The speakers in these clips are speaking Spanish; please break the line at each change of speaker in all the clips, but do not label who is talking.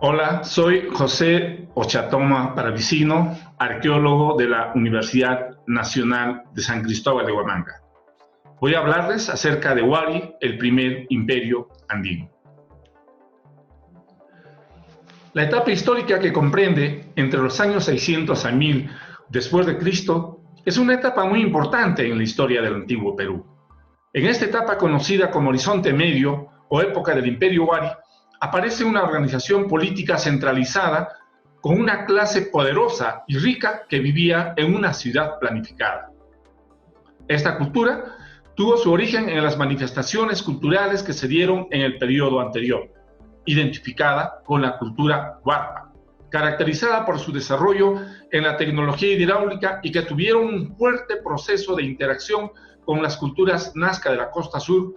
Hola, soy José Ochatoma Paravicino, arqueólogo de la Universidad Nacional de San Cristóbal de Huamanga. Voy a hablarles acerca de Huari, el primer imperio andino. La etapa histórica que comprende entre los años 600 a 1000 después de Cristo es una etapa muy importante en la historia del antiguo Perú. En esta etapa conocida como Horizonte Medio o época del Imperio Huari, aparece una organización política centralizada con una clase poderosa y rica que vivía en una ciudad planificada. Esta cultura tuvo su origen en las manifestaciones culturales que se dieron en el periodo anterior, identificada con la cultura huarpa, caracterizada por su desarrollo en la tecnología hidráulica y que tuvieron un fuerte proceso de interacción con las culturas Nazca de la costa sur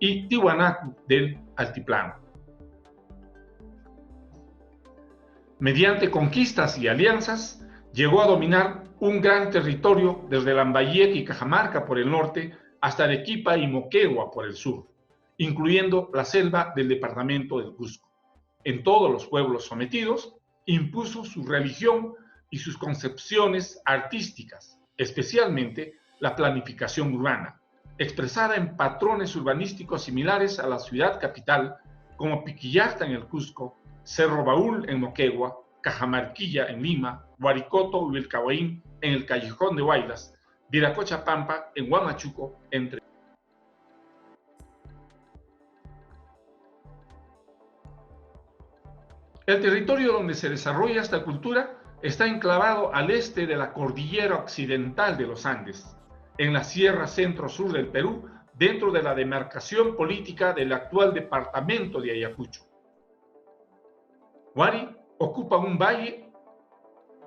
y Tiwanaku del altiplano. Mediante conquistas y alianzas, llegó a dominar un gran territorio desde Lambayeque y Cajamarca por el norte hasta Arequipa y Moquegua por el sur, incluyendo la selva del departamento del Cusco. En todos los pueblos sometidos, impuso su religión y sus concepciones artísticas, especialmente la planificación urbana, expresada en patrones urbanísticos similares a la ciudad capital, como Piquillarta en el Cusco, Cerro Baúl en Moquegua, Cajamarquilla en Lima, Huaricoto y Vilcahuaín en el Callejón de Huaylas, Viracocha Pampa en Huamachuco, entre El territorio donde se desarrolla esta cultura está enclavado al este de la cordillera occidental de los Andes, en la sierra centro-sur del Perú, dentro de la demarcación política del actual departamento de Ayacucho. Huari ocupa un valle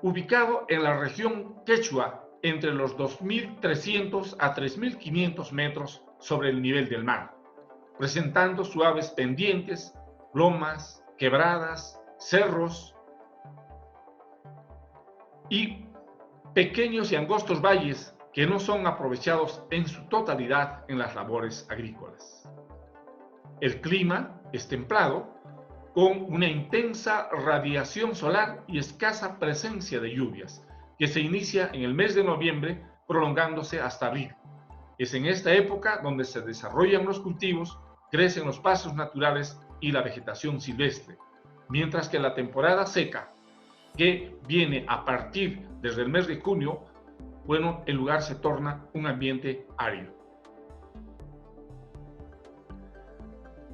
ubicado en la región Quechua, entre los 2.300 a 3.500 metros sobre el nivel del mar, presentando suaves pendientes, lomas, quebradas, cerros y pequeños y angostos valles que no son aprovechados en su totalidad en las labores agrícolas. El clima es templado, con una intensa radiación solar y escasa presencia de lluvias, que se inicia en el mes de noviembre, prolongándose hasta abril. Es en esta época donde se desarrollan los cultivos, crecen los pastos naturales y la vegetación silvestre, mientras que la temporada seca, que viene a partir desde el mes de junio, bueno, el lugar se torna un ambiente árido.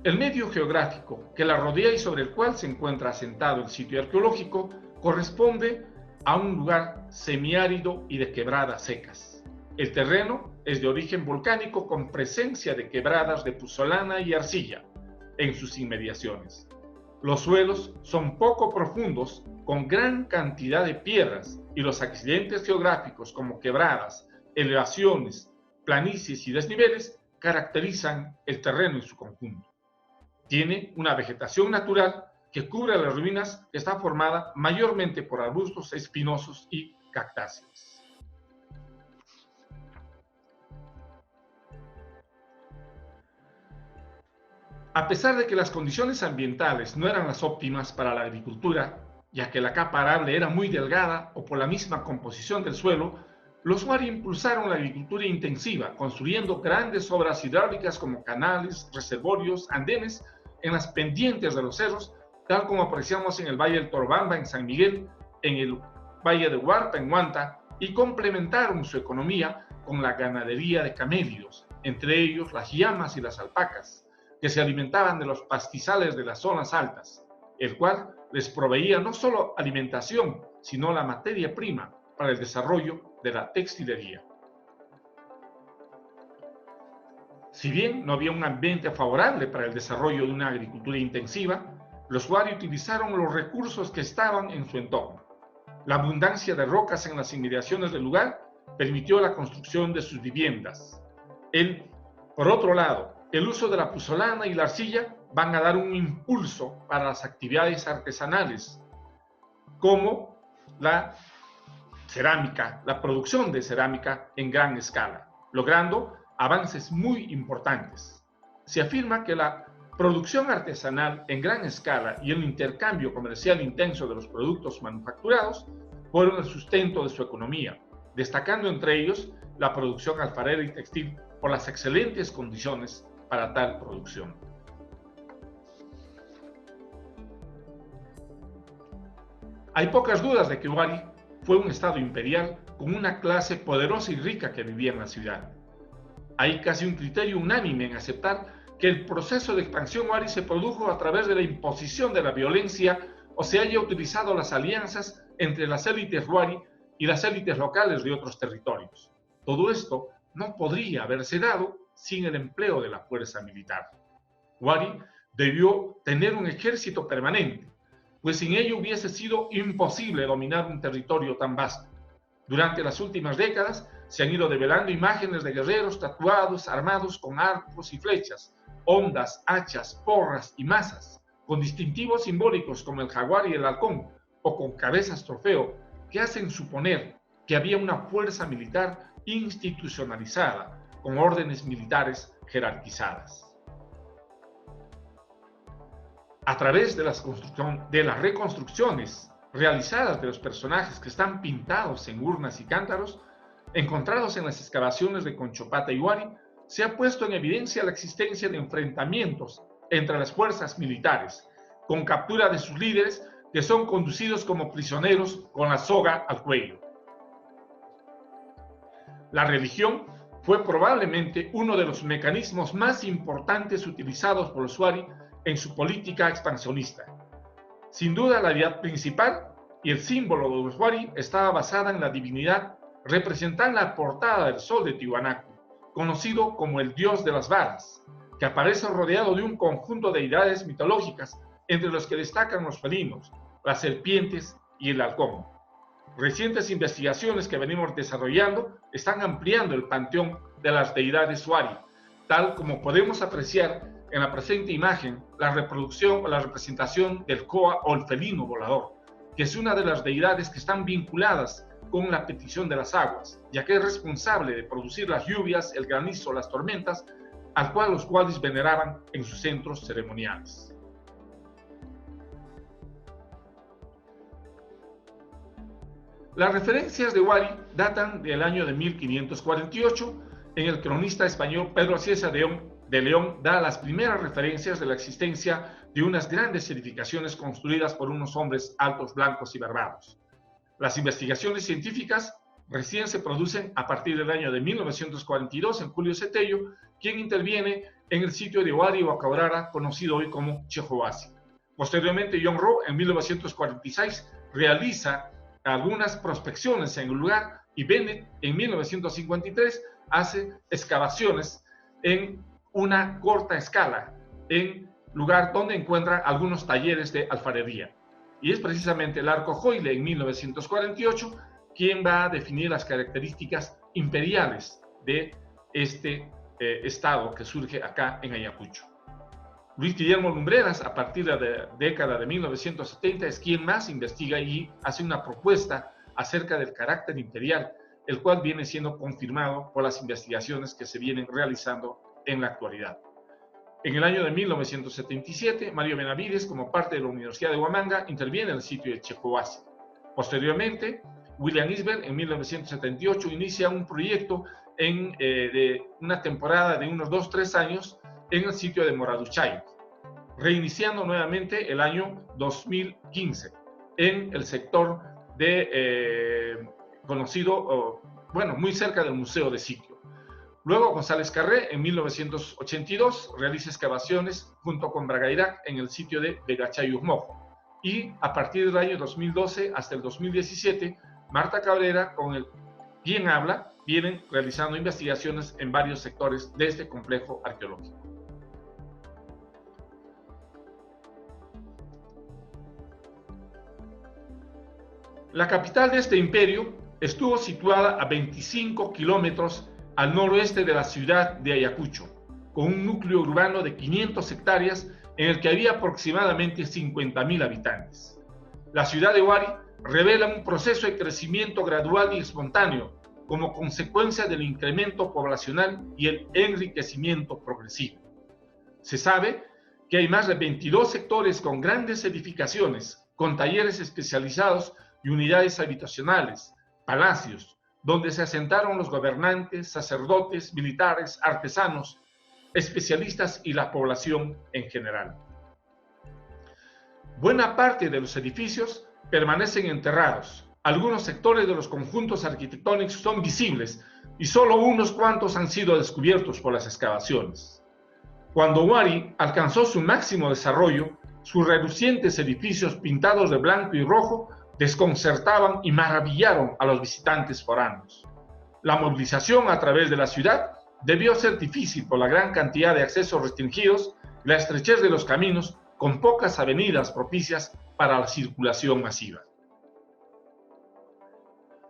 El medio geográfico que la rodea y sobre el cual se encuentra asentado el sitio arqueológico corresponde a un lugar semiárido y de quebradas secas. El terreno es de origen volcánico con presencia de quebradas de puzzolana y arcilla en sus inmediaciones. Los suelos son poco profundos, con gran cantidad de piedras, y los accidentes geográficos como quebradas, elevaciones, planicies y desniveles caracterizan el terreno en su conjunto. Tiene una vegetación natural que cubre las ruinas, que está formada mayormente por arbustos espinosos y cactáceas. A pesar de que las condiciones ambientales no eran las óptimas para la agricultura, ya que la capa arable era muy delgada o por la misma composición del suelo, los Huari impulsaron la agricultura intensiva, construyendo grandes obras hidráulicas como canales, reservorios, andenes en las pendientes de los cerros, tal como apreciamos en el Valle del Torobamba en San Miguel, en el Valle de Huarpa en Huanta, y complementaron su economía con la ganadería de camélidos, entre ellos las llamas y las alpacas, que se alimentaban de los pastizales de las zonas altas, el cual les proveía no solo alimentación, sino la materia prima para el desarrollo de la textilería. Si bien no había un ambiente favorable para el desarrollo de una agricultura intensiva, los Huari utilizaron los recursos que estaban en su entorno. La abundancia de rocas en las inmediaciones del lugar permitió la construcción de sus viviendas. Por otro lado, el uso de la puzzolana y la arcilla van a dar un impulso para las actividades artesanales, como la cerámica, la producción de cerámica en gran escala, logrando avances muy importantes. Se afirma que la producción artesanal en gran escala y el intercambio comercial intenso de los productos manufacturados fueron el sustento de su economía, destacando entre ellos la producción alfarera y textil por las excelentes condiciones para tal producción. Hay pocas dudas de que Huari fue un estado imperial con una clase poderosa y rica que vivía en la ciudad. Hay casi un criterio unánime en aceptar que el proceso de expansión Huari se produjo a través de la imposición de la violencia o se haya utilizado las alianzas entre las élites Huari y las élites locales de otros territorios. Todo esto no podría haberse dado sin el empleo de la fuerza militar. Huari debió tener un ejército permanente, pues sin ello hubiese sido imposible dominar un territorio tan vasto. Durante las últimas décadas se han ido develando imágenes de guerreros tatuados, armados con arcos y flechas, hondas, hachas, porras y mazas, con distintivos simbólicos como el jaguar y el halcón, o con cabezas trofeo, que hacen suponer que había una fuerza militar institucionalizada, con órdenes militares jerarquizadas. A través de las reconstrucciones realizadas de los personajes que están pintados en urnas y cántaros, encontrados en las excavaciones de Conchopata y Huari, se ha puesto en evidencia la existencia de enfrentamientos entre las fuerzas militares, con captura de sus líderes que son conducidos como prisioneros con la soga al cuello. La religión fue probablemente uno de los mecanismos más importantes utilizados por los Huari en su política expansionista. Sin duda, la deidad principal y el símbolo de los Huari estaba basada en la divinidad representada en la portada del sol de Tiwanaku, conocido como el dios de las varas, que aparece rodeado de un conjunto de deidades mitológicas, entre los que destacan los felinos, las serpientes y el halcón. Recientes investigaciones que venimos desarrollando están ampliando el panteón de las deidades Huari, tal como podemos apreciar en la presente imagen la reproducción o la representación del Koa o el felino volador, que es una de las deidades que están vinculadas con la petición de las aguas, ya que es responsable de producir las lluvias, el granizo, las tormentas, al cual los Huaris veneraban en sus centros ceremoniales. Las referencias de Huari datan del año de 1548, en el cronista español Pedro Cieza de León da las primeras referencias de la existencia de unas grandes edificaciones construidas por unos hombres altos, blancos y barbados. Las investigaciones científicas recién se producen a partir del año de 1942 en Julio Cetello, quien interviene en el sitio de Huari o Acaurara, conocido hoy como Chejoasi. Posteriormente, John Rowe, en 1946, realiza algunas prospecciones en el lugar y Bennett, en 1953, hace excavaciones en una corta escala, en lugar donde encuentra algunos talleres de alfarería. Y es precisamente el arco Hoyle, en 1948, quien va a definir las características imperiales de este estado que surge acá en Ayacucho. Luis Guillermo Lumbreras, a partir de la década de 1970, es quien más investiga y hace una propuesta acerca del carácter imperial, el cual viene siendo confirmado por las investigaciones que se vienen realizando en la actualidad. En el año de 1977, Mario Benavides, como parte de la Universidad de Huamanga, interviene en el sitio de Chejoasi. Posteriormente, William Isbell, en 1978, inicia un proyecto de una temporada de unos 2-3 años en el sitio de Moraduchay, reiniciando nuevamente el año 2015 en el sector conocido, muy cerca del Museo de Sitio. Luego González Carré, en 1982, realiza excavaciones junto con Bragairac en el sitio de Vegachay-Usmojo. Y a partir del año 2012 hasta el 2017, Marta Cabrera, con el Quien Habla, vienen realizando investigaciones en varios sectores de este complejo arqueológico. La capital de este imperio estuvo situada a 25 kilómetros al noroeste de la ciudad de Ayacucho, con un núcleo urbano de 500 hectáreas en el que había aproximadamente 50.000 habitantes. La ciudad de Huari revela un proceso de crecimiento gradual y espontáneo como consecuencia del incremento poblacional y el enriquecimiento progresivo. Se sabe que hay más de 22 sectores con grandes edificaciones, con talleres especializados y unidades habitacionales, palacios, donde se asentaron los gobernantes, sacerdotes, militares, artesanos, especialistas y la población en general. Buena parte de los edificios permanecen enterrados. Algunos sectores de los conjuntos arquitectónicos son visibles y solo unos cuantos han sido descubiertos por las excavaciones. Cuando Huari alcanzó su máximo desarrollo, sus relucientes edificios pintados de blanco y rojo desconcertaban y maravillaron a los visitantes foráneos. La movilización a través de la ciudad debió ser difícil por la gran cantidad de accesos restringidos y la estrechez de los caminos, con pocas avenidas propicias para la circulación masiva.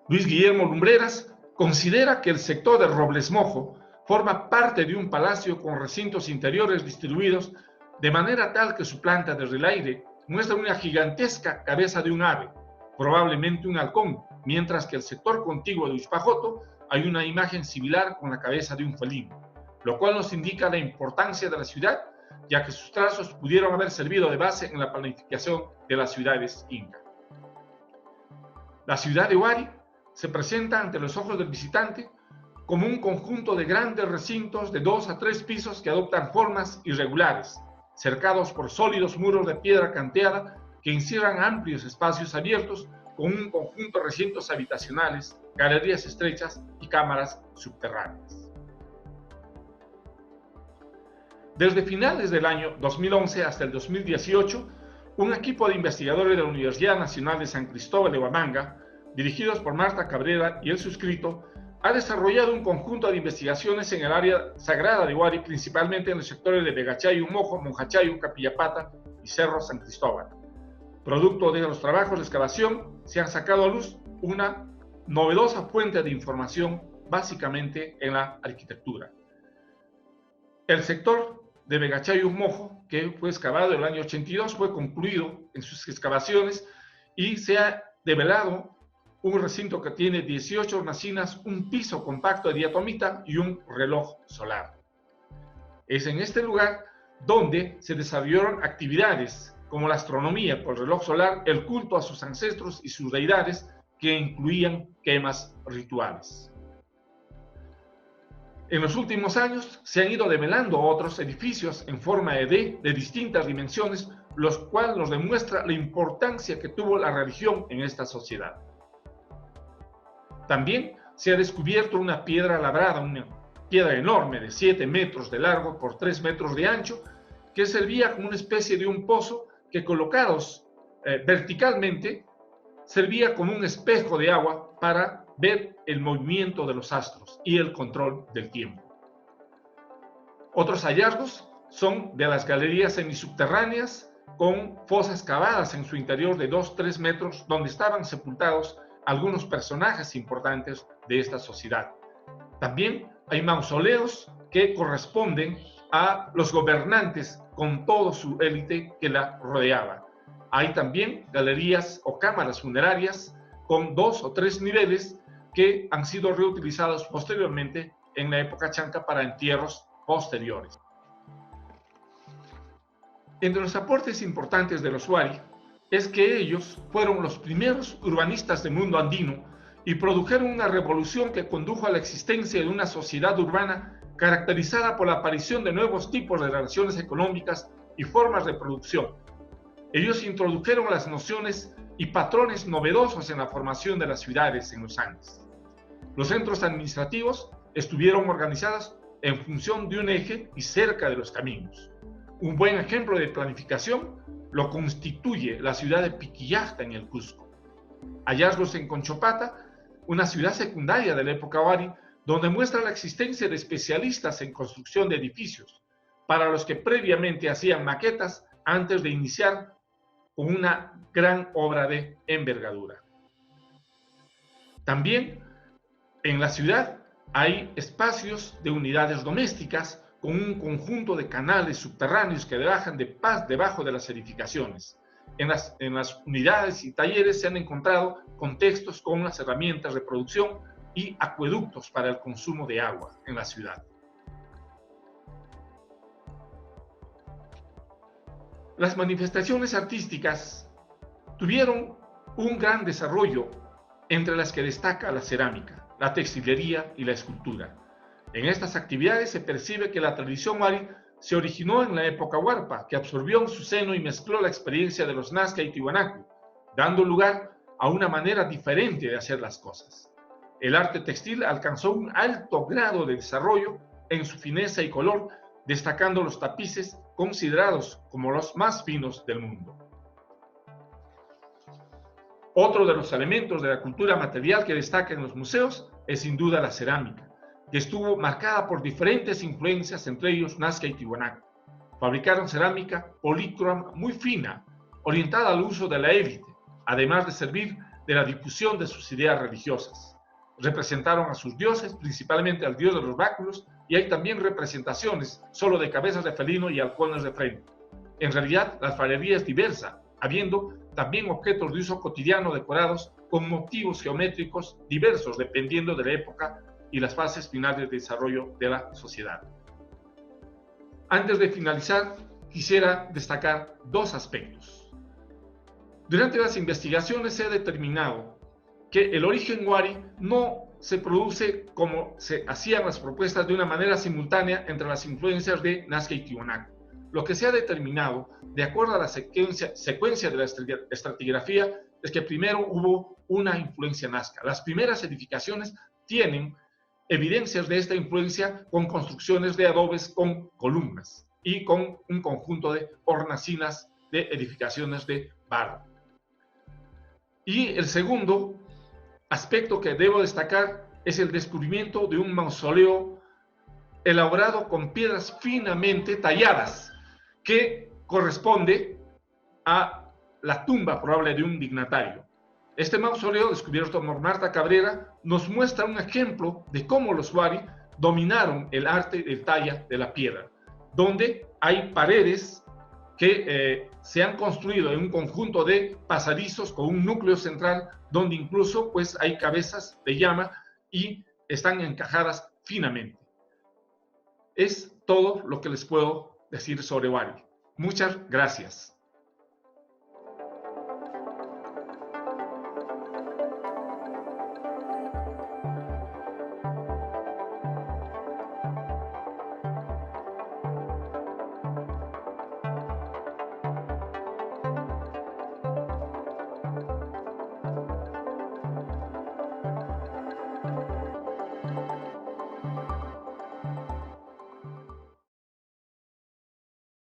Luis Guillermo Lumbreras considera que el sector de Robles Mojo forma parte de un palacio con recintos interiores distribuidos de manera tal que su planta desde el aire muestra una gigantesca cabeza de un ave, probablemente un halcón, mientras que el sector contiguo de Uxpajoto hay una imagen similar con la cabeza de un felino, lo cual nos indica la importancia de la ciudad, ya que sus trazos pudieron haber servido de base en la planificación de las ciudades inca. La ciudad de Huari se presenta ante los ojos del visitante como un conjunto de grandes recintos de 2 a 3 pisos que adoptan formas irregulares, cercados por sólidos muros de piedra canteada que encierran amplios espacios abiertos con un conjunto de recintos habitacionales, galerías estrechas y cámaras subterráneas. Desde finales del año 2011 hasta el 2018, un equipo de investigadores de la Universidad Nacional de San Cristóbal de Huamanga, dirigidos por Marta Cabrera y el suscrito, ha desarrollado un conjunto de investigaciones en el área sagrada de Huari, principalmente en los sectores de Vegachayu Mojo, Monjachayu, Capillapata y Cerro San Cristóbal. Producto de los trabajos de excavación, se han sacado a luz una novedosa fuente de información, básicamente en la arquitectura. El sector de Vegachayu Mojo, que fue excavado en el año 82, fue concluido en sus excavaciones y se ha develado un recinto que tiene 18 hornacinas, un piso compacto de diatomita y un reloj solar. Es en este lugar donde se desarrollaron actividades como la astronomía por reloj solar, el culto a sus ancestros y sus deidades, que incluían quemas rituales. En los últimos años se han ido develando otros edificios en forma de D de distintas dimensiones, los cuales nos demuestra la importancia que tuvo la religión en esta sociedad. También se ha descubierto una piedra labrada, una piedra enorme de 7 metros de largo por 3 metros de ancho, que servía como una especie de un pozo que colocados verticalmente servía como un espejo de agua para ver el movimiento de los astros y el control del tiempo. Otros hallazgos son de las galerías semisubterráneas con fosas cavadas en su interior de 2-3 metros donde estaban sepultados algunos personajes importantes de esta sociedad. También hay mausoleos que corresponden a los gobernantes con toda su élite que la rodeaba. Hay también galerías o cámaras funerarias con 2 o 3 niveles que han sido reutilizados posteriormente en la época chanca para entierros posteriores. Entre los aportes importantes de los Huari es que ellos fueron los primeros urbanistas del mundo andino y produjeron una revolución que condujo a la existencia de una sociedad urbana caracterizada por la aparición de nuevos tipos de relaciones económicas y formas de producción. Ellos introdujeron las nociones y patrones novedosos en la formación de las ciudades en los Andes. Los centros administrativos estuvieron organizados en función de un eje y cerca de los caminos. Un buen ejemplo de planificación lo constituye la ciudad de Piquillacta en el Cusco. Hallazgos en Conchopata, una ciudad secundaria de la época Huari, donde muestra la existencia de especialistas en construcción de edificios, para los que previamente hacían maquetas antes de iniciar con una gran obra de envergadura. También en la ciudad hay espacios de unidades domésticas con un conjunto de canales subterráneos que bajan de paz debajo de las edificaciones. En las unidades y talleres se han encontrado contextos con unas herramientas de producción y acueductos para el consumo de agua en la ciudad. Las manifestaciones artísticas tuvieron un gran desarrollo, entre las que destaca la cerámica, la textilería y la escultura. En estas actividades se percibe que la tradición wari se originó en la época Huarpa, que absorbió en su seno y mezcló la experiencia de los Nazca y Tiwanaku, dando lugar a una manera diferente de hacer las cosas. El arte textil alcanzó un alto grado de desarrollo en su fineza y color, destacando los tapices considerados como los más finos del mundo. Otro de los elementos de la cultura material que destaca en los museos es sin duda la cerámica, que estuvo marcada por diferentes influencias, entre ellos Nazca y Tiwanaku. Fabricaron cerámica polícroma muy fina, orientada al uso de la élite, además de servir de la difusión de sus ideas religiosas. Representaron a sus dioses, principalmente al dios de los báculos, y hay también representaciones solo de cabezas de felino y halcones de frente. En realidad, la alfarería es diversa, habiendo también objetos de uso cotidiano decorados con motivos geométricos diversos dependiendo de la época y las fases finales de desarrollo de la sociedad. Antes de finalizar, quisiera destacar dos aspectos. Durante las investigaciones se ha determinado que el origen wari no se produce como se hacían las propuestas de una manera simultánea entre las influencias de Nazca y Tiwanaku. Lo que se ha determinado, de acuerdo a la secuencia de la estratigrafía, es que primero hubo una influencia Nazca. Las primeras edificaciones tienen evidencias de esta influencia con construcciones de adobes con columnas y con un conjunto de hornacinas de edificaciones de barro. Y el segundo aspecto que debo destacar es el descubrimiento de un mausoleo elaborado con piedras finamente talladas, que corresponde a la tumba probable de un dignatario. Este mausoleo, descubierto por Marta Cabrera, nos muestra un ejemplo de cómo los wari dominaron el arte del talla de la piedra, donde hay paredes que se han construido en un conjunto de pasadizos con un núcleo central, donde incluso pues, hay cabezas de llama y están encajadas finamente. Es todo lo que les puedo decir sobre wari. Muchas gracias.